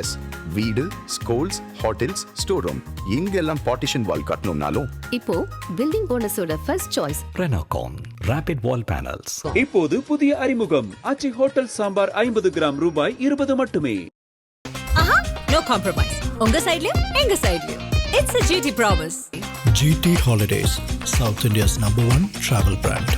S, வீடு, schools, hotels, store room இங்கெல்லாம் partition wall கட்டணும்னாலும் இப்போ பில்டிங் ஓனர்ஸோட first choice Renocon Rapid Wall Panels. இப்போது புதிய அறிமுகம் ஆச்சி ஹோட்டல் சாம்பார் 50 கிராம் ரூபாய் 20 மட்டுமே. No compromise. உங்க சைடுலயும் எங்க சைடுலயும். It's a GT promise. GT Holidays, South India's #1 travel brand.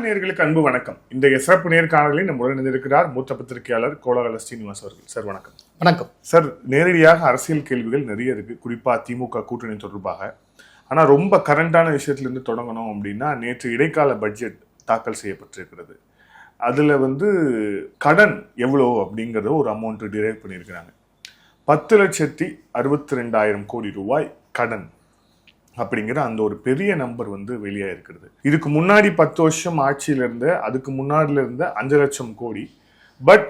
நேயர்களுக்கு அன்பு வணக்கம். இந்த சிறப்பு நேர்காணலில் நம்முடன் இணைந்திருக்கிறார் மூத்த பத்திரிகையாளர் கோலாகல ஸ்ரீனிவாஸ் அவர்கள். சார் வணக்கம். வணக்கம் சார். நேரடியாக அரசியல் கேள்விகள் நிறைய இருக்கு, குறிப்பா திமுக கூட்டணி தொடர்பாக. ஆனா ரொம்ப கரண்டான விஷயத்திலிருந்து தொடங்கணும் அப்படின்னா, நேற்று இடைக்கால பட்ஜெட் தாக்கல் செய்யப்பட்டிருக்கிறது. அதுல கடன் எவ்வளோ அப்படிங்கறத ஒரு அமௌண்ட் டிரைவ் பண்ணியிருக்கிறாங்க. 10,62,00,000 கோடி ரூபாய் கடன் அப்படிங்கிற அந்த ஒரு பெரிய நம்பர் வெளியா இருக்கிறது. இதுக்கு முன்னாடி 10 வருஷம் ஆட்சியில இருந்த, அதுக்கு முன்னாடில இருந்த 5 லட்சம் கோடி. பட்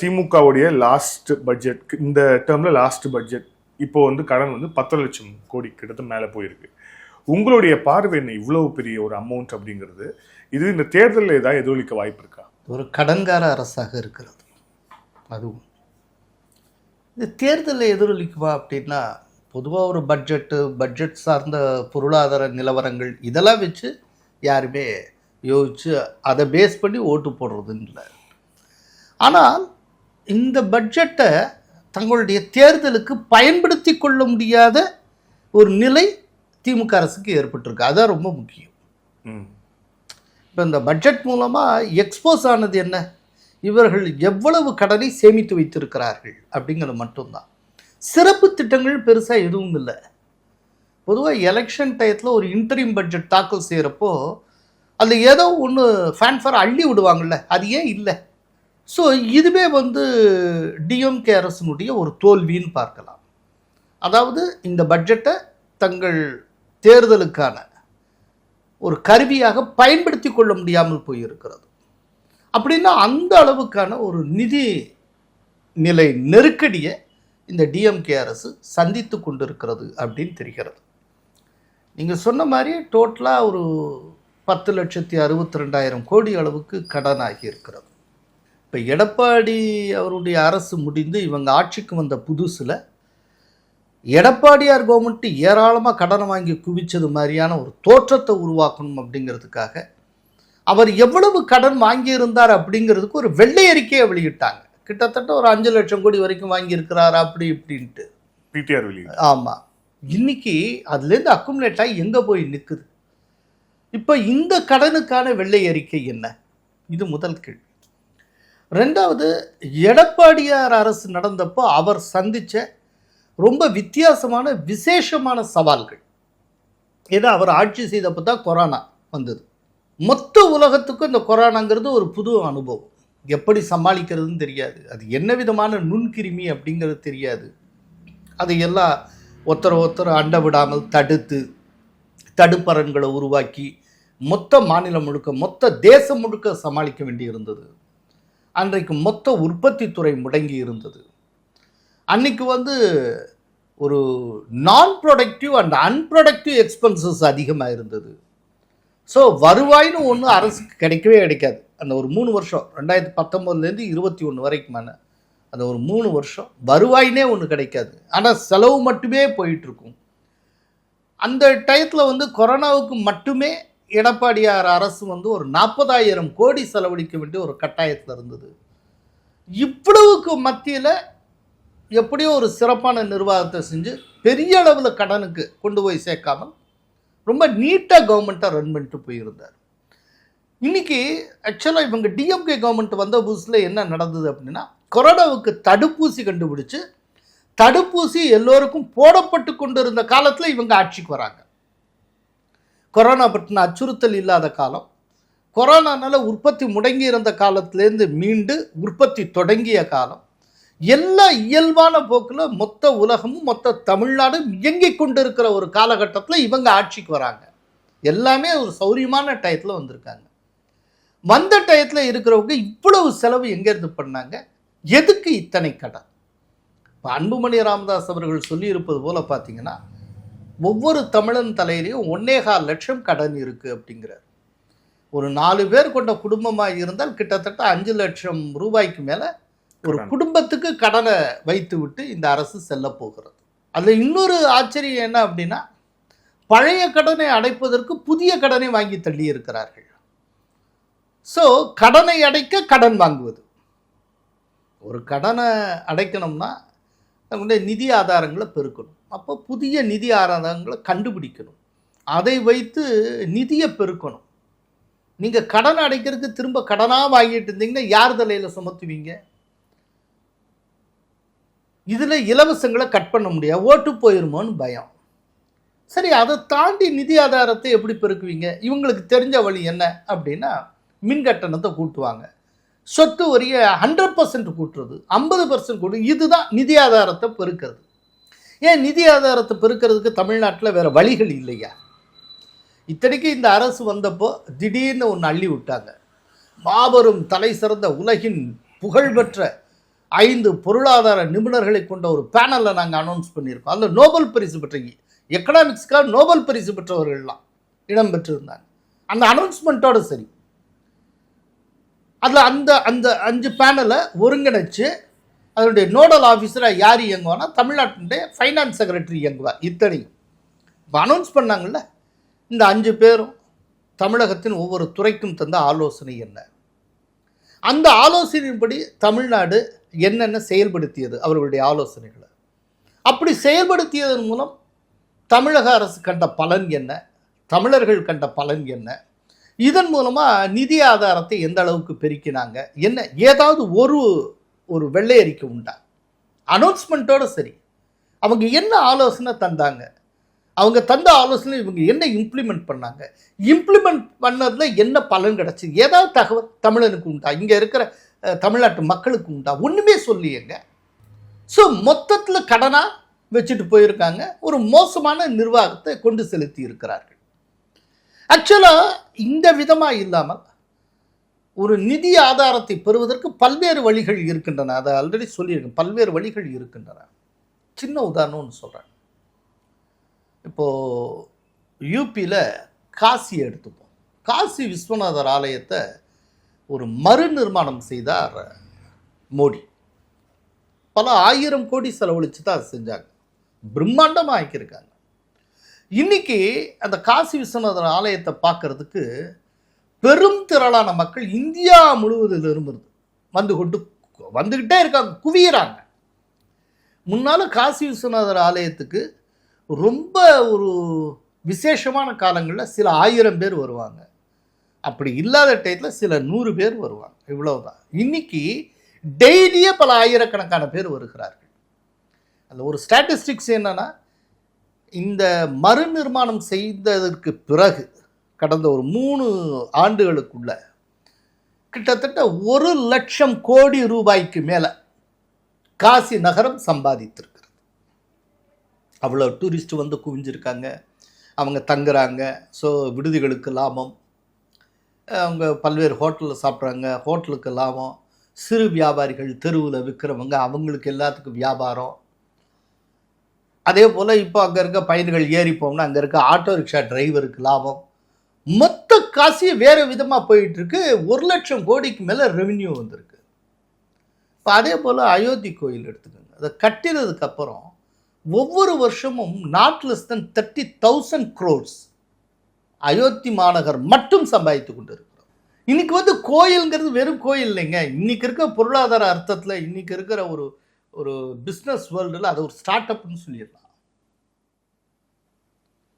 திமுகவுடைய லாஸ்ட் பட்ஜெட், இந்த டேர்ம்ல லாஸ்ட் பட்ஜெட் இப்போ கடன் 10 லட்சம் கோடி கிட்ட மேல போயிருக்கு. உங்களுடைய பார்வை என்ன? இவ்வளவு பெரிய ஒரு அமௌண்ட் அப்படிங்கிறது, இது இந்த தேர்தலில் ஏதாவது எதிரொலிக்க வாய்ப்பு இருக்கா? ஒரு கடன்கார அரசாக இருக்கிறது. அதுவும் இந்த தேர்தலில் எதிரொலிக்குவா அப்படின்னா, பொதுவாக ஒரு பட்ஜெட் சார்ந்த பொருளாதார நிலவரங்கள் இதெல்லாம் வச்சு யாருமே யோசிச்சு அதை பேஸ் பண்ணி ஓட்டு போடுறதுன்னு இல்லை. ஆனால் இந்த பட்ஜெட்டை தங்களுடைய தேர்தலுக்கு பயன்படுத்தி கொள்ள முடியாத ஒரு நிலை திமுக அரசுக்கு ஏற்பட்டிருக்கு. அதுதான் ரொம்ப முக்கியம். இப்போ இந்த பட்ஜெட் மூலமாக எக்ஸ்போஸ் ஆனது என்ன? இவர்கள் எவ்வளவு கடனை சேமித்து வைத்திருக்கிறார்கள் அப்படிங்கிறது மட்டும்தான். சிறப்பு திட்டங்கள் பெருசாக எதுவும் இல்லை. பொதுவாக எலெக்ஷன் டயத்தில் ஒரு இன்டரிம் பட்ஜெட் தாக்கல் செய்கிறப்போ அது ஏதோ ஒன்று ஃபேன்ஃபர் அள்ளி விடுவாங்கள்ல, அது ஏன் இல்லை? ஸோ இதுவே டிஎம்கே அரசினுடைய ஒரு தோல்வின்னு பார்க்கலாம். அதாவது இந்த பட்ஜெட்டை தங்கள் தேர்தலுக்கான ஒரு கருவியாக பயன்படுத்தி கொள்ள முடியாமல் போயிருக்கிறது. அப்படின்னா அந்த அளவுக்கான ஒரு நிதி நிலை நெருக்கடியை இந்த டிஎம்கே அரசு சந்தித்து கொண்டிருக்கிறது அப்படின்னு தெரிகிறது. நீங்கள் சொன்ன மாதிரி டோட்டலாக ஒரு 10,62,00,000 கோடி அளவுக்கு கடன் ஆகி இருக்கிறது. இப்போ எடப்பாடி அவருடைய அரசு முடிந்து இவங்க ஆட்சிக்கு வந்த புதுசில் எடப்பாடியார் கவர்மெண்ட் ஏராளமாக கடனை வாங்கி குவிச்சது மாதிரியான ஒரு தோற்றத்தை உருவாக்கணும் அப்படிங்கிறதுக்காக அவர் எவ்வளவு கடன் வாங்கியிருந்தார் அப்படிங்கிறதுக்கு ஒரு வெள்ளை அறிக்கையை வெளியிட்டாங்க. கிட்டத்தட்ட ஒரு 5 லட்சம் கோடி வரைக்கும் வாங்கியிருக்கிறாரா அப்படி இப்படின்ட்டு பிடிஆர் வெளியிட்டு. ஆமாம். இன்னைக்கு அதுலேருந்து அக்குமுலேட் ஆகி எங்கே போய் நிற்குது? இப்போ இந்த கடனுக்கான வெள்ளை அறிக்கை என்ன? இது முதல் கேள்வி. ரெண்டாவது, எடப்பாடியார் அரசு நடந்தப்போ அவர் சந்தித்த ரொம்ப வித்தியாசமான விசேஷமான சவால்கள். ஏன்னா அவர் ஆட்சி செய்தப்போ தான் கொரோனா வந்தது. மொத்த உலகத்துக்கும் இந்த கொரோனாங்கிறது ஒரு புது அனுபவம். எப்படி சமாளிக்கிறதுன்னு தெரியாது. அது என்ன விதமான நுண்கிருமி அப்படிங்கிறது தெரியாது. அதையெல்லாம் ஒருத்தர் அண்ட விடாமல் தடுப்பரன்களை உருவாக்கி மொத்த மாநிலம் முழுக்க, மொத்த தேசம் முழுக்க சமாளிக்க வேண்டி இருந்தது. அன்றைக்கு மொத்த உற்பத்தி துறை முடங்கி இருந்தது. அன்னைக்கு ஒரு நான் ப்ரொடக்டிவ் அண்ட் அன்ப்ரொடக்டிவ் எக்ஸ்பென்சஸ் அதிகமாக இருந்தது. ஸோ வருவாயின்னு ஒன்று அரசுக்கு கிடைக்கவே கிடைக்காது. அந்த ஒரு 3 வருஷம் 2019 21 வரைக்குமான அந்த ஒரு 3 வருஷம் வருவாயினே ஒன்று கிடைக்காது. ஆனால் செலவு மட்டுமே போயிட்டுருக்கும். அந்த டயத்தில் கொரோனாவுக்கு மட்டுமே எடப்பாடியார் அரசு ஒரு 40,000 கோடி செலவழிக்க வேண்டிய ஒரு கட்டாயத்தில் இருந்தது. இவ்வளவுக்கு மத்தியில் எப்படியோ ஒரு சிறப்பான நிர்வாகத்தை செஞ்சு பெரிய அளவில் கடனுக்கு கொண்டு போய் சேர்க்காமல் ரொம்ப நீட்டாக கவர்மெண்ட்டை ரன் பண்ணிட்டு போயிருந்தார். இன்றைக்கி ஆக்சுவலாக இவங்க டிஎம்கே கவர்மெண்ட் வந்த புதுசில் என்ன நடந்தது அப்படின்னா, கொரோனாவுக்கு தடுப்பூசி கண்டுபிடிச்சு தடுப்பூசி எல்லோருக்கும் போடப்பட்டு கொண்டு இருந்த காலத்தில் இவங்க ஆட்சிக்கு வராங்க. கொரோனா பற்றின அச்சுறுத்தல் இல்லாத காலம், கொரோனானால உற்பத்தி முடங்கி இருந்த காலத்திலேருந்து மீண்டு உற்பத்தி தொடங்கிய காலம், எல்லா இயல்பான போக்கில் மொத்த உலகமும் மொத்த தமிழ்நாடும் இயங்கிக் கொண்டு இருக்கிற ஒரு காலகட்டத்தில் இவங்க ஆட்சிக்கு வராங்க. எல்லாமே ஒரு சௌரியமான டயத்தில் வந்திருக்காங்க. வந்த டயத்தில் இருக்கிறவங்க இவ்வளவு செலவு எங்கேருந்து பண்ணாங்க? எதுக்கு இத்தனை கடன்? இப்போ அன்புமணி ராமதாஸ் அவர்கள் சொல்லியிருப்பது போல் பார்த்தீங்கன்னா, ஒவ்வொரு தமிழன் தலையிலையும் 1.25 லட்சம் கடன் இருக்குது அப்படிங்கிறார். ஒரு 4 பேர் கொண்ட குடும்பமாக இருந்தால் கிட்டத்தட்ட 5 லட்சம் ரூபாய்க்கு மேலே ஒரு குடும்பத்துக்கு கடனை வைத்து விட்டு இந்த அரசு செல்ல போகிறது. அதில் இன்னொரு ஆச்சரியம் என்ன அப்படின்னா, பழைய கடனை அடைப்பதற்கு புதிய கடனை வாங்கி தள்ளி இருக்கிறார்கள். ஸோ கடனை அடைக்க கடன் வாங்குவது. ஒரு கடனை அடைக்கணும்னா நம்முடைய நிதி ஆதாரங்களை பெருக்கணும். அப்போ புதிய நிதி ஆதாரங்களை கண்டுபிடிக்கணும். அதை வைத்து நிதியை பெருக்கணும். நீங்கள் கடன் அடைக்கிறதுக்கு திரும்ப கடனாக வாங்கிட்டு இருந்தீங்கன்னா யார் தலையில் சுமத்துவீங்க? இதில் இலவசங்களை கட் பண்ண முடியாது, ஓட்டு போயிருமோன்னு பயம். சரி, அதை தாண்டி நிதி ஆதாரத்தை எப்படி பெருக்குவீங்க? இவங்களுக்கு தெரிஞ்ச வழி என்ன அப்படின்னா, மின் கட்டணத்தை கூட்டுவாங்க, சொத்து வரியை 100% கூட்டுறது, 50% கூட்டு. இதுதான் நிதி ஆதாரத்தை பெருக்கிறது. ஏன் நிதி ஆதாரத்தை பெருக்கிறதுக்கு தமிழ்நாட்டில் வேறு வழிகள் இல்லையா? இத்தனைக்கு இந்த அரசு வந்தப்போ திடீர்னு ஒன்று அள்ளி விட்டாங்க. மாபெரும் தலை சிறந்த உலகின் புகழ்பெற்ற 5 பொருளாதார நிபுணர்களை கொண்ட ஒரு பேனலை நாங்கள் அனௌன்ஸ் பண்ணியிருக்கோம். அதில் நோபல் பரிசு பெற்ற எக்கனாமிக்ஸ்க்காக நோபல் பரிசு பெற்றவர்கள்லாம் இடம்பெற்றிருந்தாங்க. அந்த அனௌன்ஸ்மெண்ட்டோடு சரி, அதில் அந்த அந்த 5 பேனலை ஒருங்கிணைச்சு அதனுடைய நோடல் ஆஃபீஸராக யார் இயங்குவானா, தமிழ்நாட்டினுடைய ஃபைனான்ஸ் செக்ரட்டரி இயங்குவார். இத்தனையும் இப்போ அனௌன்ஸ் பண்ணாங்கல்ல, இந்த 5 பேரும் தமிழகத்தின் ஒவ்வொரு துறைக்கும் தந்த ஆலோசனை என்ன, அந்த ஆலோசனையின்படி தமிழ்நாடு என்னென்ன செயல்படுத்தியது, அவர்களுடைய ஆலோசனைகளை அப்படி செயல்படுத்தியதன் மூலம் தமிழக அரசு கண்ட பலன் என்ன, தமிழர்கள் கண்ட பலன் என்ன, இதன் மூலமாக நிதி ஆதாரத்தை எந்த அளவுக்கு பெருக்கினாங்க, என்ன ஏதாவது ஒரு வெள்ளை அறிக்கை உண்டா? அனௌன்ஸ்மெண்ட்டோடு சரி, அவங்க என்ன ஆலோசனை தந்தாங்க, அவங்க தந்த ஆலோசனை இவங்க என்ன இம்ப்ளிமெண்ட் பண்ணாங்க, இம்ப்ளிமெண்ட் பண்ணதில் என்ன பலன் கிடச்சி, ஏதாவது தகவல் தமிழனுக்கு உண்டா, இங்கே இருக்கிற தமிழ்நாட்டு மக்களுக்கு உண்டா? ஒன்றுமே சொல்லியங்க. ஸோ மொத்தத்தில் கடனாக வச்சுட்டு போயிருக்காங்க. ஒரு மோசமான நிர்வாகத்தை கொண்டு செலுத்தி இருக்கிறார்கள். ஆக்சுவலாக இந்த விதமாக இல்லாமல் ஒரு நிதி ஆதாரத்தை பெறுவதற்கு பல்வேறு வழிகள் இருக்கின்றன. அதை ஆல்ரெடி சொல்லியிருக்கேன், பல்வேறு வழிகள் இருக்கின்றன. சின்ன உதாரணம்னு சொல்கிறேன். இப்போது யூபியில் காசியை எடுத்துப்போம். காசி விஸ்வநாதர் ஆலயத்தை ஒரு மறு நிர்மாணம் செய்தார் மோடி. பல 1000 கோடி செலவழித்து தான் செஞ்சாங்க. பிரம்மாண்டமாக ஆக்கியிருக்காங்க. இன்னைக்கு அந்த காசி விஸ்வநாதர் ஆலயத்தை பார்க்கறதுக்கு பெரும் திரளான மக்கள் இந்தியா முழுவதிலிருந்து வந்துக்கிட்டே இருக்காங்க, குவியறாங்க. முன்னால் காசி விஸ்வநாதர் ஆலயத்துக்கு ரொம்ப ஒரு விசேஷமான காலங்களில் சில 1000 பேர் வருவாங்க. அப்படி இல்லாத டயத்தில் சில 100 பேர் வருவாங்க. இவ்வளவுதான். இன்னைக்கு டெய்லியே பல ஆயிரக்கணக்கான பேர் வருகிறார்கள். அந்த ஒரு ஸ்டாட்டிஸ்டிக்ஸ் என்னன்னா, இந்த மறு நிர்மாணம் செய்ததற்கு பிறகு கடந்த ஒரு 3 ஆண்டுகளுக்குள்ள கிட்டத்தட்ட 1 லட்சம் கோடி ரூபாய்க்கு மேலே காசி நகரம் சம்பாதித்திருக்கிறது. அவ்வளோ டூரிஸ்ட் வந்து குவிஞ்சிருக்காங்க, அவங்க தங்குறாங்க. ஸோ விடுதிகளுக்கு லாபம், அவங்க பல்வேறு ஹோட்டலில் சாப்பிட்றாங்க, ஹோட்டலுக்கு லாபம், சிறு வியாபாரிகள் தெருவில் விற்கிறவங்க அவங்களுக்கு எல்லாத்துக்கும் வியாபாரம். அதே போல் இப்போ அங்கே இருக்க பயணிகள் ஏறி போகணும்னா அங்கே இருக்க ஆட்டோ ரிக்ஷா டிரைவருக்கு லாபம். மொத்த காசியை வேறு விதமாக போயிட்டுருக்கு. 1 லட்சம் கோடிக்கு மேலே ரெவென்யூ வந்திருக்கு. இப்போ அதே போல் அயோத்தி கோயில் எடுத்துக்கோங்க. அதை கட்டினதுக்கப்புறம் ஒவ்வொரு வருஷமும் not less than 30,000 crores Ayodhya மாநகர் மட்டும் சம்பாதித்து கொண்டு இருக்கிறோம். இன்னைக்கு வந்து கோயில்ங்கிறது வெறும் கோயில் இல்லைங்க. இன்னைக்கு இருக்க பொருளாதார அர்த்தத்தில், இன்னைக்கு இருக்கிற ஒரு பிஸ்னஸ் வேர்ல்டில் அது ஒரு ஸ்டார்ட் அப்னு சொல்லிடலாம்.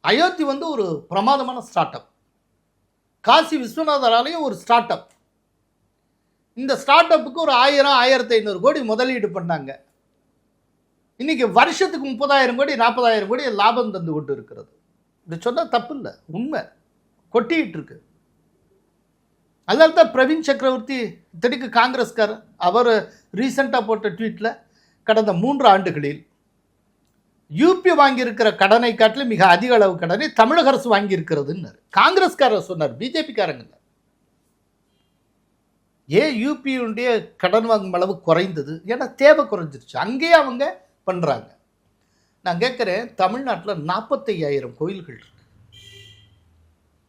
அயோத்தி வந்து ஒரு பிரமாதமான ஸ்டார்ட் அப். காசி விஸ்வநாதர் ஆலயம் ஒரு ஸ்டார்ட் அப். இந்த ஸ்டார்ட் அப்புக்கு ஒரு 1000-1500 கோடி முதலீடு பண்ணாங்க. இன்னைக்கு வருஷத்துக்கு 30,000 கோடி 40,000 கோடி லாபம் தந்து கொண்டு இருக்கிறது. இது சொன்னால் தப்பு இல்லை, உண்மை. கொட்டிக்கிட்டு இருக்கு. அதனால தான் பிரவீன் சக்கரவர்த்தி இத்தனைக்கு காங்கிரஸ்காரர், அவர் ரீசெண்டாக போட்ட ட்வீட்டில் கடந்த 3 ஆண்டுகளில் யூபி வாங்கியிருக்கிற கடனை காட்டிலும் மிக அதிக அளவு கடனை தமிழக அரசு வாங்கியிருக்கிறதுன்னு காங்கிரஸ்காரர் சொன்னார், பிஜேபிக்காரங்க. ஏன் யூபியுடைய கடன் வாங்கும் அளவு குறைந்தது? ஏன்னா தேவை குறைஞ்சிருச்சு, அங்கேயே அவங்க பண்ணுறாங்க. நான் கேட்குறேன், தமிழ்நாட்டில் 45,000 கோயில்கள் இருக்கு.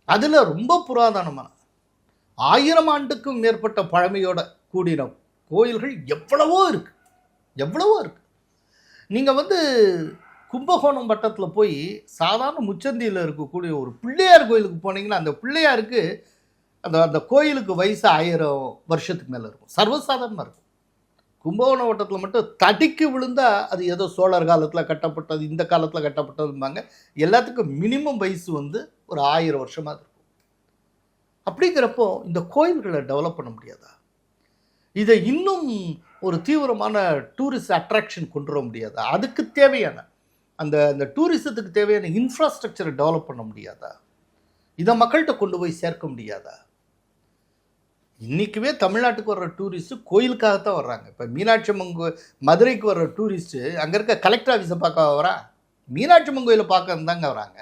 அதில் ரொம்ப புராதனமான 1000 ஆண்டுக்கும் மேற்பட்ட பழமையோட கூடின கோயில்கள் எவ்வளவோ இருக்கு. நீங்கள் வந்து கும்பகோணம் வட்டத்தில் போய் சாதாரண முச்சந்தியில் இருக்கக்கூடிய ஒரு பிள்ளையார் கோயிலுக்கு போனீங்கன்னா அந்த பிள்ளையாருக்கு அந்த கோயிலுக்கு வயசு 1000 வருஷத்துக்கு மேலே இருக்கும். சர்வசாதாரணமாக இருக்கும். கும்பகோணம் வட்டத்தில் மட்டும் தடிக்கு விழுந்தால் அது ஏதோ சோழர் காலத்தில் கட்டப்பட்டது, இந்த காலத்தில் கட்டப்பட்டதும்பாங்க. எல்லாத்துக்கும் மினிமம் வயசு வந்து ஒரு 1000 வருஷமாக இருக்கும். அப்படிங்கிறப்போ இந்த கோயில்களை டெவலப் பண்ண முடியாதா? இதை இன்னும் ஒரு தீவிரமான டூரிஸ்ட் அட்ராக்ஷன் கொண்டு வர முடியாதா? அதுக்கு தேவையான அந்த டூரிசத்துக்கு தேவையான இன்ஃப்ராஸ்ட்ரக்சரை டெவலப் பண்ண முடியாதா? இதை மக்கள்கிட்ட கொண்டு போய் சேர்க்க முடியாதா? இன்றைக்குவே தமிழ்நாட்டுக்கு வர்ற டூரிஸ்ட்டு கோயிலுக்காகத்தான் வர்றாங்க. இப்போ மீனாட்சி அம்மன் மதுரைக்கு வர்ற டூரிஸ்ட்டு அங்கே இருக்க கலெக்டர் ஆஃபீஸை பார்க்க வரா, மீனாட்சி அம்மன் கோயிலை பார்க்க தாங்க வராங்க.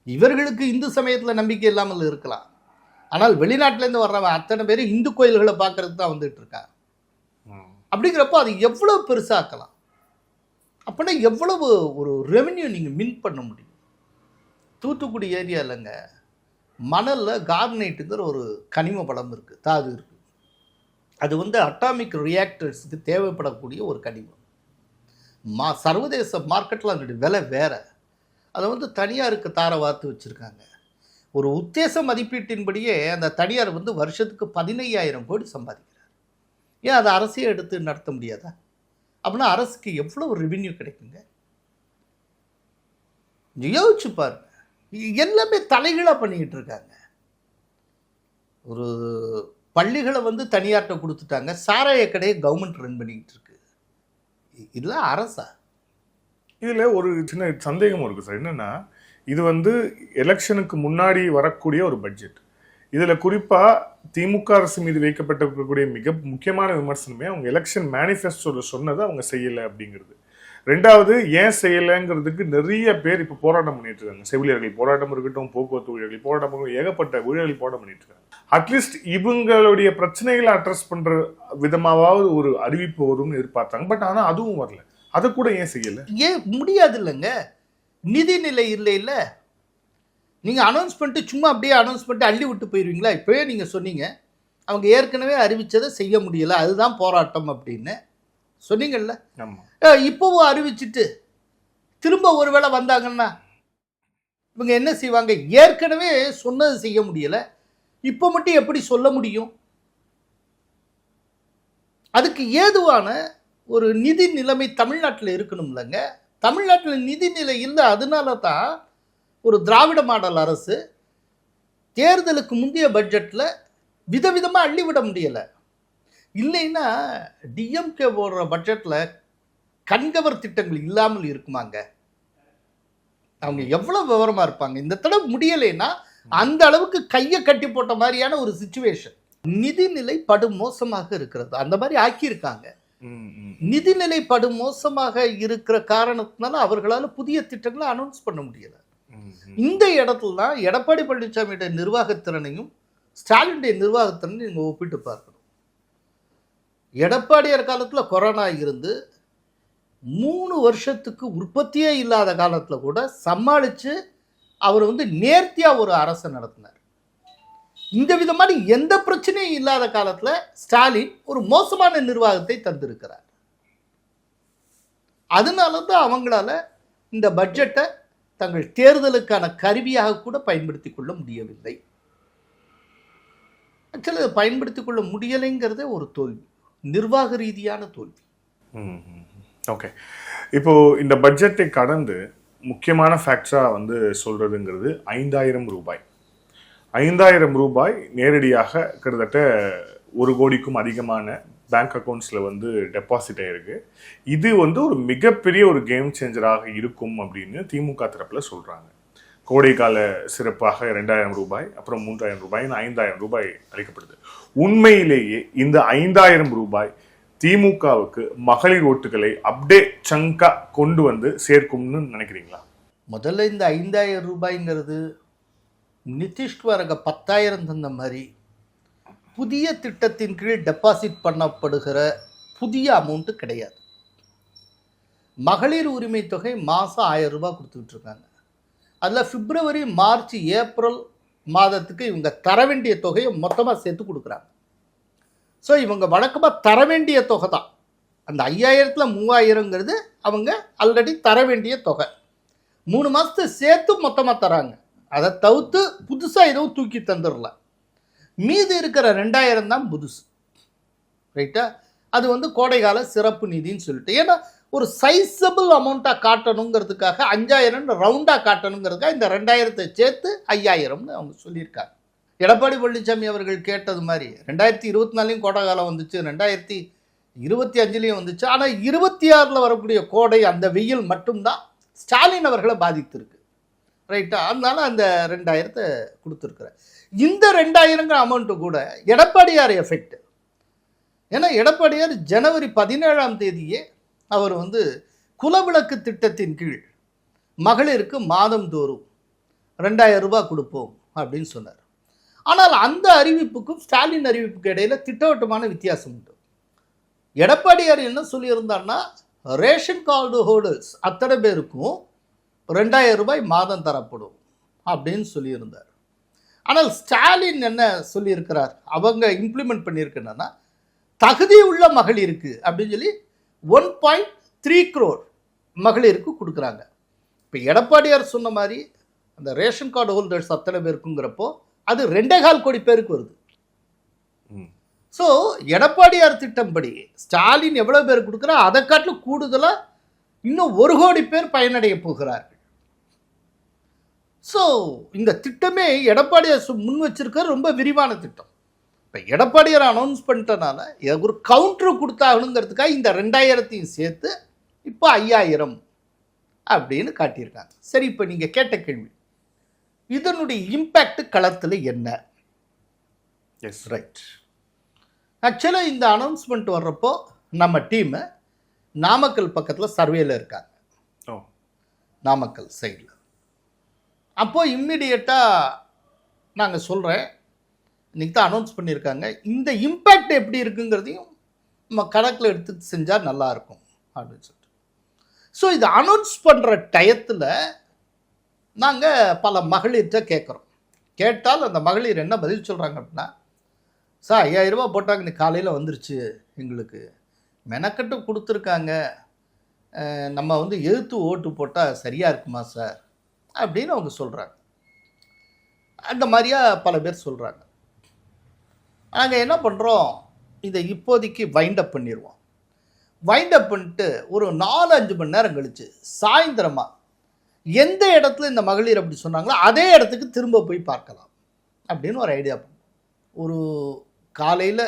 இவர்களுக்கு இந்து சமயத்தில் நம்பிக்கை இல்லாமல் இருக்கலாம், ஆனால் வெளிநாட்டிலேருந்து வர்றவன் அத்தனை பேர் இந்து கோயில்களை பார்க்கறதுக்கு தான் வந்துட்டு இருக்காங்க. அப்படிங்கிறப்போ அது எவ்வளோ பெருசாக்கலாம், அப்படின்னா எவ்வளவு ஒரு ரெவென்யூ நீங்கள் மின் பண்ண முடியும். தூத்துக்குடி ஏரியாவிலங்க மணலில் கார்னைட்டுங்கிற ஒரு கனிம வளம் இருக்குது, தாது இருக்குது. அது வந்து அட்டாமிக் ரியாக்டர்ஸுக்கு தேவைப்படக்கூடிய ஒரு கனிமம். சர்வதேச மார்க்கெட்டில் அதனுடைய விலை வேறு. அதை வந்து தனியாருக்கு தார வார்த்து வச்சுருக்காங்க. ஒரு உத்தேச மதிப்பீட்டின்படியே அந்த தனியார் வந்து வருஷத்துக்கு 15,000 கோடி சம்பாதிக்கிறார். ஏன் அதை அரசே எடுத்து நடத்த முடியாதா? அப்படின்னா அரசுக்கு எவ்வளோ ரெவென்யூ கிடைக்குங்க? யோசிச்சு பாருங்க. எல்லாமே தலைகீழாக பண்ணிக்கிட்டு இருக்காங்க. ஒரு பள்ளிகளை வந்து தனியார்கிட்ட கொடுத்துட்டாங்க, சாராய கடையை கவர்மெண்ட் ரன் பண்ணிக்கிட்டு இருக்கு. இதெல்லாம் அரசா? இதில் ஒரு சின்ன சந்தேகம் இருக்குது சார். என்னென்னா, இது வந்து எலெக்ஷனுக்கு முன்னாடி வரக்கூடிய ஒரு பட்ஜெட். இதில் குறிப்பாக திமுக அரசு மீது வைக்கப்பட்டிருக்கக்கூடிய மிக முக்கியமான விமர்சனமே அவங்க எலெக்ஷன் மேனிஃபெஸ்டோவில் சொன்னதை அவங்க செய்யலை அப்படிங்கிறது. ரெண்டாவது, ஏன் செய்யலைங்கிறதுக்கு நிறைய பேர் இப்போ போராட்டம் பண்ணிட்டு இருக்காங்க. செவிலியர்கள் போராட்டம் இருக்கட்டும், போக்குவரத்து ஊழியர்கள் போராட்டம் இருக்கட்டும், ஏகப்பட்ட ஊழியர்கள் போராட்டம் பண்ணிட்டு இருக்காங்க. அட்லீஸ்ட் இவங்களுடைய பிரச்சனைகளை அட்ரஸ் பண்ணுற விதமாவது ஒரு அறிவிப்பு வரும்னு எதிர்பார்த்தாங்க. பட் ஆனால் அதுவும் வரல. அதை கூட ஏன் செய்யலை? ஏன் முடியாது இல்லைங்க, நிதிநிலை இல்லை. நீங்கள் அனௌன்ஸ் பண்ணிட்டு சும்மா அப்படியே அனௌன்ஸ் பண்ணிட்டு அள்ளி விட்டு போயிடுவீங்களா? இப்போவே நீங்கள் சொன்னீங்க அவங்க ஏற்கனவே அறிவித்ததை செய்ய முடியலை, அதுதான் போராட்டம் அப்படின்னு சொன்னீங்கல்ல. இப்போவும் அறிவிச்சிட்டு திரும்ப ஒரு வேளை வந்தாங்கன்னா இவங்க என்ன செய்வாங்க? ஏற்கனவே சொன்னது செய்ய முடியலை, இப்போ மட்டும் எப்படி சொல்ல முடியும்? அதுக்கு ஏதுவான ஒரு நிதி நிலைமை தமிழ்நாட்டில் இருக்கணும்லங்க. தமிழ்நாட்டில் நிதிநிலை இல்லை. அதனால தான் ஒரு திராவிட மாடல் அரசு தேர்தலுக்கு முந்தைய பட்ஜெட்டில் விதவிதமாக அள்ளிவிட முடியலை. இல்லைன்னா டிஎம்கே போடுற பட்ஜெட்டில் கண்கவர் திட்டங்கள் இல்லாமல் இருக்குமாங்க? அவங்க எவ்வளோ விவரமாக இருப்பாங்க. இந்த தடவை முடியலைன்னா அந்த அளவுக்கு கையை கட்டி போட்ட மாதிரியான ஒரு சிச்சுவேஷன். நிதிநிலை படு மோசமாக இருக்கிறது, அந்த மாதிரி ஆக்கியிருக்காங்க. நிதிநிலை படு மோசமாக இருக்கிற காரணத்தினால அவர்களால் புதிய திட்டங்களை அனௌன்ஸ் பண்ண முடியலை. இந்த இடத்துல தான் எடப்பாடி பழனிசாமியுடைய நிர்வாகத்திறனையும் ஸ்டாலினுடைய நிர்வாகத்திறனையும் நீங்கள் ஒப்பிட்டு பார்க்கணும். எடப்பாடியார் காலத்தில் கொரோனா இருந்து 3 வருஷத்துக்கு உற்பத்தியே இல்லாத காலத்தில் கூட சமாளித்து அவர் வந்து நேர்த்தியாக ஒரு அரசை நடத்தினார். இந்த விதமான எந்த பிரச்சனையும் இல்லாத காலத்தில் ஸ்டாலின் ஒரு மோசமான நிர்வாகத்தை தந்திருக்கிறார். அதனால தான் அவங்களால இந்த பட்ஜெட்டை தங்கள் தேர்தலுக்கான கருவியாக கூட பயன்படுத்தி கொள்ள முடியவில்லை. ஆக்சுவலி அதை பயன்படுத்தி கொள்ள முடியலைங்கிறதே ஒரு தோல்வி, நிர்வாக ரீதியான தோல்வி. ஓகே, இப்போ இந்த பட்ஜெட்டை கடந்து முக்கியமான ஃபேக்டராக வந்து சொல்றதுங்கிறது 5,000 ரூபாய். 5,000 ரூபாய் நேரடியாக கிட்டத்தட்ட 1 கோடிக்கும் அதிகமான பேங்க் அக்கௌண்ட்ஸில் வந்து டெபாசிட் ஆகிருக்கு. இது வந்து ஒரு மிகப்பெரிய ஒரு கேம் சேஞ்சராக இருக்கும் அப்படின்னு திமுக தரப்பில் சொல்கிறாங்க. கோடைக்கால சிறப்பாக 2,000 ரூபாய், அப்புறம் 3,000 ரூபாய், 5,000 ரூபாய் அளிக்கப்படுது. உண்மையிலேயே இந்த 5,000 ரூபாய் திமுகவுக்கு மகளிர் ஓட்டுகளை அப்படியே சங்கா கொண்டு வந்து சேர்க்கும்னு நினைக்கிறீங்களா? முதல்ல இந்த 5,000 ரூபாய்ங்கிறது நிதிஷ்குமாருக்கு 10,000 தந்த மாதிரி புதிய திட்டத்தின் கீழ் டெபாசிட் பண்ணப்படுகிற புதிய அமௌண்ட்டு கிடையாது. மகளிர் உரிமை தொகை மாதம் 1,000 ரூபாய் கொடுத்துக்கிட்டு இருக்காங்க. அதில் பிப்ரவரி, மார்ச், ஏப்ரல் மாதத்துக்கு இவங்க தர வேண்டிய தொகையை மொத்தமாக சேர்த்து கொடுக்குறாங்க. ஸோ இவங்க வழக்கமாக தர வேண்டிய தொகை தான் அந்த 5000ல் 3000ங்கிறது அவங்க ஆல்ரெடி தர வேண்டிய தொகை. 3 மாதத்தை சேர்த்து மொத்தமாக தராங்க. அதை தவிர்த்து புதுசாக எதுவும் தூக்கி தந்துடல. மீதி இருக்கிற 2000 தான் புதுசு. ரைட்டா? அது வந்து கோடைகால சிறப்பு நிதின்னு சொல்லிட்டு, ஏன்னா ஒரு சைஸபிள் அமௌண்ட்டாக காட்டணுங்கிறதுக்காக 5000 ரவுண்டாக காட்டணுங்கிறதுக்காக இந்த 2000 சேர்த்து 5000ன்னு அவங்க சொல்லியிருக்காங்க. எடப்பாடி பழனிசாமி அவர்கள் கேட்டது மாதிரி 2024 கோடை காலம் வந்துச்சு, 2025 வந்துச்சு. ஆனால் 26 வரக்கூடிய கோடை அந்த வெயில் மட்டும்தான் ஸ்டாலின் அவர்களை பாதித்திருக்கு. ரைட்டா? அதனால அந்த 2000 கொடுத்துருக்குறேன். இந்த 2000ங்கிற அமௌண்ட்டு கூட எடப்பாடியார் எஃபெக்ட். ஏன்னா எடப்பாடியார் ஜனவரி 17ஆம் தேதியே அவர் வந்து குலவிளக்கு திட்டத்தின் கீழ் மகளிருக்கு மாதந்தோறும் 2000 ரூபாய் கொடுப்போம் அப்படின்னு சொன்னார். ஆனால் அந்த அறிவிப்புக்கும் ஸ்டாலின் அறிவிப்புக்கு இடையில திட்டவட்டமான வித்தியாசம் உண்டு. எடப்பாடியார் என்ன சொல்லியிருந்தார்னா, ரேஷன் கார்டு ஹோல்டர்ஸ் அத்தனை பேருக்கும் 2000 ரூபாய் மாதம் தரப்படும் அப்படின்னு சொல்லியிருந்தார். ஆனால் ஸ்டாலின் என்ன சொல்லியிருக்கிறார், அவங்க இம்ப்ளிமெண்ட் பண்ணியிருக்கேன்னா தகுதி உள்ள மகளிருக்கு அப்படின்னு சொல்லி 1.3 crore மகளிருக்கு கொடுக்குறாங்க. இப்போ எடப்பாடியார் சொன்ன மாதிரி அந்த ரேஷன் கார்டு ஹோல்டர்ஸ் அத்தனை பேருக்குங்கிறப்போ அது 2.25 கோடி பேருக்கு வருது. ஸோ எடப்பாடியார் திட்டம்படி ஸ்டாலின் எவ்வளோ பேர் கொடுக்குறா அதை காட்டிலும் கூடுதலாக இன்னும் 1 கோடி பேர் பயனடைய போகிறார்கள். ஸோ இந்த திட்டமே எடப்பாடியார் முன் வச்சிருக்கிற ரொம்ப விரிவான திட்டம். இப்போ எடப்பாடியார் அனௌன்ஸ் பண்ணிட்டனால ஒரு கவுண்டர் கொடுத்தாகணுங்கிறதுக்காக இந்த 2000 சேர்த்து இப்போ 5000 அப்படின்னு காட்டியிருக்காங்க. சரி, இப்போ நீங்கள் கேட்ட கேள்வி, இதனுடைய இம்பேக்ட் களத்தில் என்ன? Yes, right. ஆக்சுவலாக இந்த அனௌன்ஸ்மெண்ட் வர்றப்போ நம்ம டீமு நாமக்கல் பக்கத்தில் சர்வேல இருக்காங்க. நாமக்கல் சைடில். அப்போது இம்மிடியட்டாக நாங்கள் சொல்கிறேன், இன்றைக்கி தான் அனௌன்ஸ் பண்ணியிருக்காங்க, இந்த இம்பேக்ட் எப்படி இருக்குங்கிறதையும் நம்ம கணக்கில் எடுத்து செஞ்சால் நல்லாயிருக்கும் அப்படின்னு சொல்லிட்டு. ஸோ இது அனௌன்ஸ் பண்ணுற டயத்தில் நாங்கள் பல மகளிர்கிட்ட கேட்குறோம். கேட்டால் அந்த மகளிர் என்ன பதில் சொல்கிறாங்க அப்படின்னா, சார் 5000 ரூபா போட்டாங்க, இன்னைக்கு காலையில் வந்துருச்சு, எங்களுக்கு மெனக்கட்டு கொடுத்துருக்காங்க, நம்ம வந்து எதிர்த்து ஓட்டு போட்டால் சரியாக இருக்குமா சார் அப்படின்னு அவங்க சொல்கிறாங்க. அந்த மாதிரியா பல பேர் சொல்கிறாங்க. நாங்கள் என்ன பண்ணுறோம், இதை இப்போதைக்கு வைண்ட் அப் பண்ணிடுவோம். வைண்ட் அப் பண்ணிட்டு ஒரு 4-5 மணி நேரம் கழித்து சாயந்தரமாக எந்த இடத்துல இந்த மகளிர் அப்படி சொன்னாங்களோ அதே இடத்துக்கு திரும்ப போய் பார்க்கலாம் அப்படின்னு ஒரு ஐடியா பண்ணுவோம். ஒரு காலையில்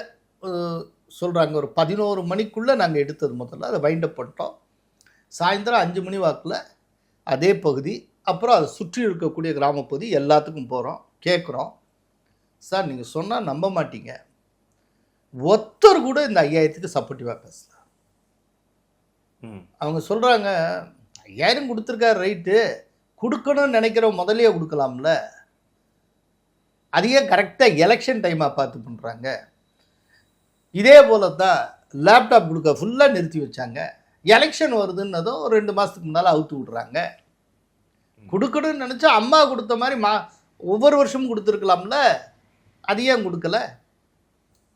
சொல்கிறாங்க, ஒரு 11 மணிக்குள்ளே நாங்கள் எடுத்தது முதல்ல அதை வைண்ட் அப் பண்ணிட்டோம். சாயந்தரம் 5 மணி வாக்கில் அதே பகுதி, அப்புறம் அதை சுற்றி இருக்கக்கூடிய கிராம பகுதி எல்லாத்துக்கும் போகிறோம், கேட்குறோம். சார் நீங்கள் சொன்னால் நம்ப மாட்டீங்க, ஒருத்தர் கூட இந்த 5000க்கு சப்போர்ட்டிவாக பேசல. அவங்க சொல்கிறாங்க, 5000 கொடுத்துருக்காரு ரைட்டு, கொடுக்கணும்னு நினைக்கிற முதலையே கொடுக்கலாம்ல, அதையே கரெக்டாக எலெக்ஷன் டைமாக பார்த்து பண்ணுறாங்க. இதே போல தான் லேப்டாப் கொடுக்க ஃபுல்லாக நிறுத்தி வச்சாங்க. எலெக்ஷன் வருதுன்னதும் ஒரு 2 மாதத்துக்கு முன்னால் அவுத்து விட்றாங்க. கொடுக்கணும்னு நினச்சா அம்மா கொடுத்த மாதிரி ஒவ்வொரு வருஷமும் கொடுத்துருக்கலாம்ல, அது ஏன் கொடுக்கல?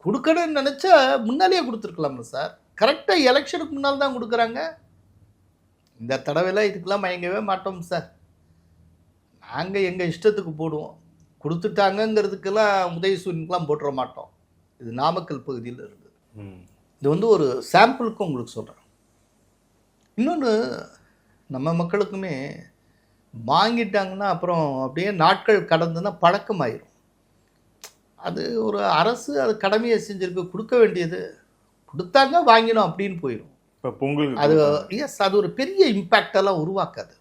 கொடுக்கணும்னு நினச்சா முன்னாலேயே கொடுத்துருக்கலாம்ல சார், கரெக்டாக எலெக்ஷனுக்கு முன்னால் தான் கொடுக்குறாங்க. இந்த தடவைலாம் இதுக்கெல்லாம் மயங்கவே மாட்டோம் சார், நாங்கள் எங்கள் இஷ்டத்துக்கு போடுவோம், கொடுத்துட்டாங்கங்கிறதுக்கெல்லாம் உதயசூரியனுக்கெல்லாம் போட்டுற மாட்டோம். இது நாமக்கல் பகுதியில் இருக்குது. இது வந்து ஒரு சாம்பிளுக்கும் உங்களுக்கு சொல்கிறேன். இன்னொன்று, நம்ம மக்களுக்குமே வாங்கிட்டாங்கன்னா அப்புறம் அப்படியே நாட்கள் கடந்துன்னா பழக்கமாயிரும். அது ஒரு அரசு அது கடமையை செஞ்சுருக்கு, கொடுக்க வேண்டியது கொடுத்தாங்க, வாங்கினோம் அப்படின்னு போயிடும். இப்போ பொங்கல் அது எஸ், அது ஒரு பெரிய இம்பேக்டெல்லாம் உருவாக்காது.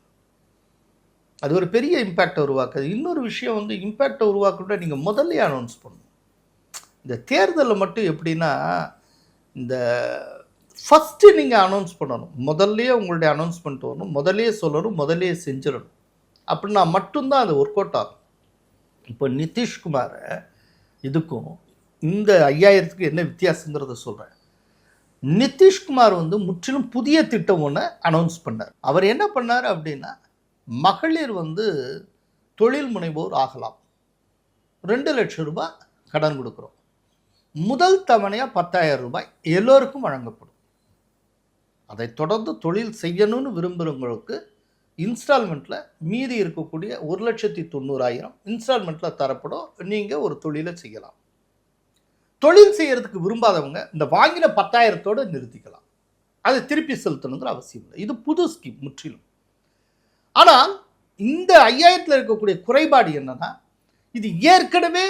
அது ஒரு பெரிய இம்பேக்டை உருவாக்காது. இன்னொரு விஷயம் வந்து, இம்பேக்டை உருவாக்கிட்ட நீங்கள் முதல்ல அனௌன்ஸ் பண்ணணும். இந்த தேர்தலில் மட்டும் எப்படின்னா, இந்த ஃபஸ்ட்டு நீங்கள் அனௌன்ஸ் பண்ணணும், முதல்லையே உங்களுடைய அனௌன்ஸ்மெண்ட் வரணும், முதல்லையே சொல்லணும், முதல்லையே செஞ்சிடணும். அப்படின்னா மட்டும்தான் அது ஒர்க் அவுட் ஆகும். இப்போ நிதிஷ்குமாரை இதுக்கும் இந்த 5000க்கு என்ன வித்தியாசங்கிறத சொல்கிறேன். நிதிஷ்குமார் வந்து முற்றிலும் புதிய திட்டம் ஒன்று அனௌன்ஸ் பண்ணார். அவர் என்ன பண்ணார் அப்படின்னா, மகளிர் வந்து தொழில் முனைவோர் ஆகலாம், 2 லட்சம் ரூபாய் கடன் கொடுக்குறோம். முதல் தவணையாக 10,000 ரூபாய் எல்லோருக்கும் வழங்கப்படும். அதை தொடர்ந்து தொழில் செய்யணும்னு விரும்புகிறவங்களுக்கு இன்ஸ்டால்மெண்ட்டில் மீதி இருக்கக்கூடிய 1,90,000 இன்ஸ்டால்மெண்ட்டில் தரப்படும். நீங்கள் ஒரு தொழிலை செய்யலாம். தொழில் செய்யறதுக்கு விரும்பாதவங்க இந்த வாங்கின 10,000 நிறுத்திக்கலாம். அதை திருப்பி செலுத்தணுங்கிற அவசியம் இல்லை. இது புது ஸ்கீம் முற்றிலும். ஆனால் இந்த 5,000 இருக்கக்கூடிய குறைபாடு என்னன்னா, இது ஏற்கனவே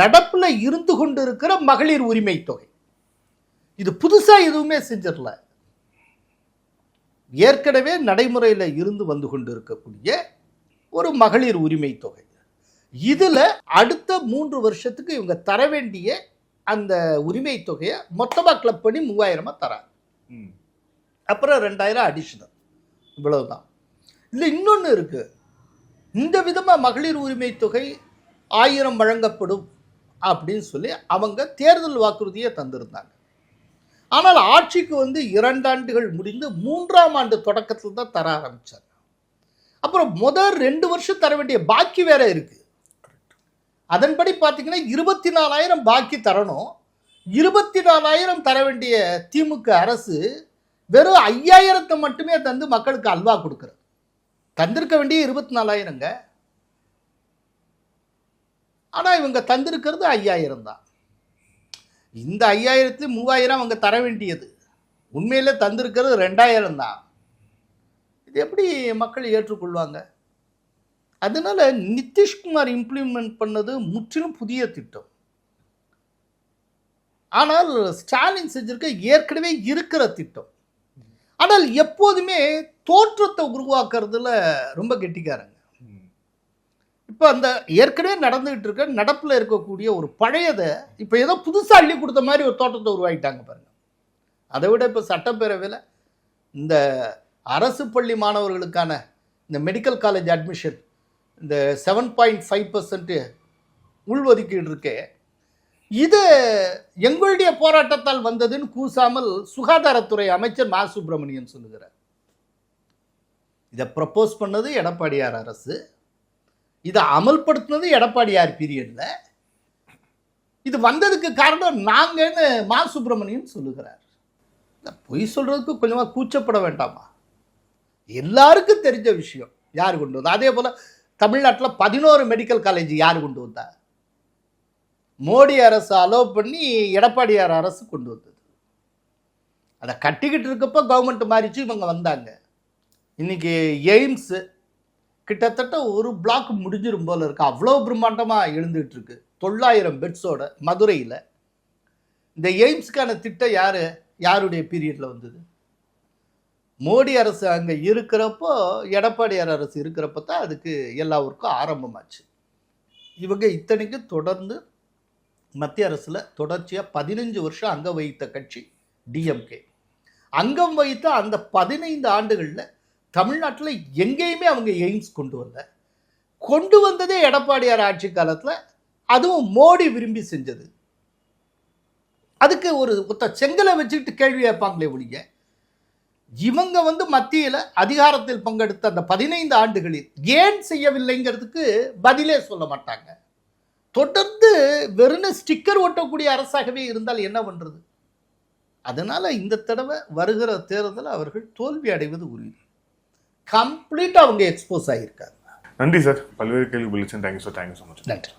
நடப்பில் இருந்து கொண்டு இருக்கிற மகளிர் உரிமை தொகை. இது புதுசா எதுவுமே செஞ்சிடல. ஏற்கனவே நடைமுறையில் இருந்து வந்து கொண்டு இருக்கக்கூடிய ஒரு மகளிர் உரிமை தொகை. இதுல அடுத்த 3 வருஷத்துக்கு இவங்க தர வேண்டிய அந்த உரிமை தொகையை மொத்தமாக கிளப் பண்ணி 3,000 தராங்க. அப்புறம் 2,000 அடிஷனல். இவ்வளவுதான். இல்லை இன்னொன்று இருக்கு. இந்த விதமாக மகளிர் உரிமை தொகை 1,000 வழங்கப்படும் அப்படின்னு சொல்லி அவங்க தேர்தல் வாக்குறுதியை தந்திருந்தாங்க. ஆனால் ஆட்சிக்கு வந்து 2 ஆண்டுகள் முடிந்து 3ஆம் ஆண்டு தொடக்கத்தில் தான் தர ஆரம்பிச்சாங்க. அப்புறம் முதல் 2 வருஷம் தர வேண்டிய பாக்கி வேற இருக்கு. அதன்படி பார்த்தீங்கன்னா 24,000 பாக்கி தரணும். 24,000 தர வேண்டிய திமுக அரசு வெறும் 5,000 மட்டுமே தந்து மக்களுக்கு அல்வா கொடுக்குறது. தந்திருக்க வேண்டிய 24,000ங்க. ஆனால் இவங்க தந்திருக்கிறது 5,000 தான். இந்த 5,000 3,000 அவங்க தர வேண்டியது. உண்மையிலே தந்திருக்கிறது 2,000 தான். இது எப்படி மக்கள் ஏற்றுக்கொள்வாங்க? அதனால நிதிஷ்குமார் இம்ப்ளிமெண்ட் பண்ணது முற்றிலும் புதிய திட்டம். ஆனால் ஸ்டாலின் செஞ்சிருக்க ஏற்கனவே இருக்கிற திட்டம். ஆனால் எப்போதுமே தோற்றத்தை உருவாக்குறதுல ரொம்ப கெட்டிக்காரங்க. இப்போ அந்த ஏற்கனவே நடந்துகிட்டு இருக்க நடப்பில் இருக்கக்கூடிய ஒரு பழையதை இப்போ ஏதோ புதுசாக அள்ளி கொடுத்த மாதிரி ஒரு தோற்றத்தை உருவாக்கிட்டாங்க பாருங்க. அதை விட இப்போ சட்டப்பேரவையில் இந்த அரசு பள்ளி மாணவர்களுக்கான இந்த மெடிக்கல் காலேஜ் அட்மிஷன் இந்த 7.5% உள்ஒதுக்கீடு இருக்கே, இது எங்களுடைய போராட்டத்தால் வந்ததுன்னு கூசாமல் சுகாதாரத்துறை அமைச்சர் மா சுப்பிரமணியன் சொல்லுகிறார். இதை ப்ரப்போஸ் பண்ணது எடப்பாடியார் அரசு, இதை அமல்படுத்தினது எடப்பாடியார் பீரியட்ல. இது வந்ததுக்கு காரணம் நாங்கன்னு மா சுப்பிரமணியன் சொல்லுகிறார். பொய் சொல்றதுக்கு கொஞ்சமா கூச்சப்பட வேண்டாமா? எல்லாருக்கும் தெரிஞ்ச விஷயம் யார் கொண்டு வந்தா. அதே போல தமிழ்நாட்டில் 11 மெடிக்கல் காலேஜ் யார் கொண்டு வந்தா? மோடி அரசு அலோவ் பண்ணி எடப்பாடியார் அரசு கொண்டு வந்தது. அதை கட்டிக்கிட்டு இருக்கப்போ கவர்மெண்ட் மாறிச்சு, இவங்க வந்தாங்க. இன்னைக்கு எய்ம்ஸ் கிட்டத்தட்ட ஒரு பிளாக் முடிஞ்சிரும் போல இருக்கு. அவ்வளோ பிரம்மாண்டமாக எழுந்துட்டு இருக்கு. 900 பெட்ஸோட மதுரையில். இந்த எய்ம்ஸ்க்கான திட்டம் யாருடைய பீரியட்ல வந்தது? மோடி அரசு அங்கே இருக்கிறப்போ, எடப்பாடியார் அரசு இருக்கிறப்ப தான் அதுக்கு எல்லாருக்கும் ஆரம்பமாச்சு. இவங்க இத்தனைக்கு தொடர்ந்து மத்திய அரசில் தொடர்ச்சியாக 15 வருஷம் அங்கம் வகித்த கட்சி டிஎம்கே. அங்கம் வகித்த அந்த 15 ஆண்டுகளில் தமிழ்நாட்டில் எங்கேயுமே அவங்க எய்ம்ஸ் கொண்டு வரல. கொண்டு வந்ததே எடப்பாடியார் ஆட்சி காலத்தில், அதுவும் மோடி விரும்பி செஞ்சது. அதுக்கு ஒரு செங்கலை வச்சுக்கிட்டு கேள்வி கேட்பாங்களே ஒழிய, இவங்க வந்து மத்தியில் அதிகாரத்தில் பங்கெடுத்த அந்த 15 ஆண்டுகளில் ஏன் செய்யவில்லைங்கிறதுக்கு பதிலே சொல்ல மாட்டாங்க. தொடர்ந்து வெறும் ஸ்டிக்கர் ஒட்டக்கூடிய அரசாகவே இருந்தால் என்ன பண்றது? அதனால இந்த தடவை வருகிற தேர்தலில் அவர்கள் தோல்வி அடைவது உறுதி. கம்ப்ளீட்டா அவங்க எக்ஸ்போஸ் ஆகியிருக்காங்க. நன்றி சார். பல்வேறு கேள்வி விழிச்சேன். Thank you sir. Thank you so much. நன்றி.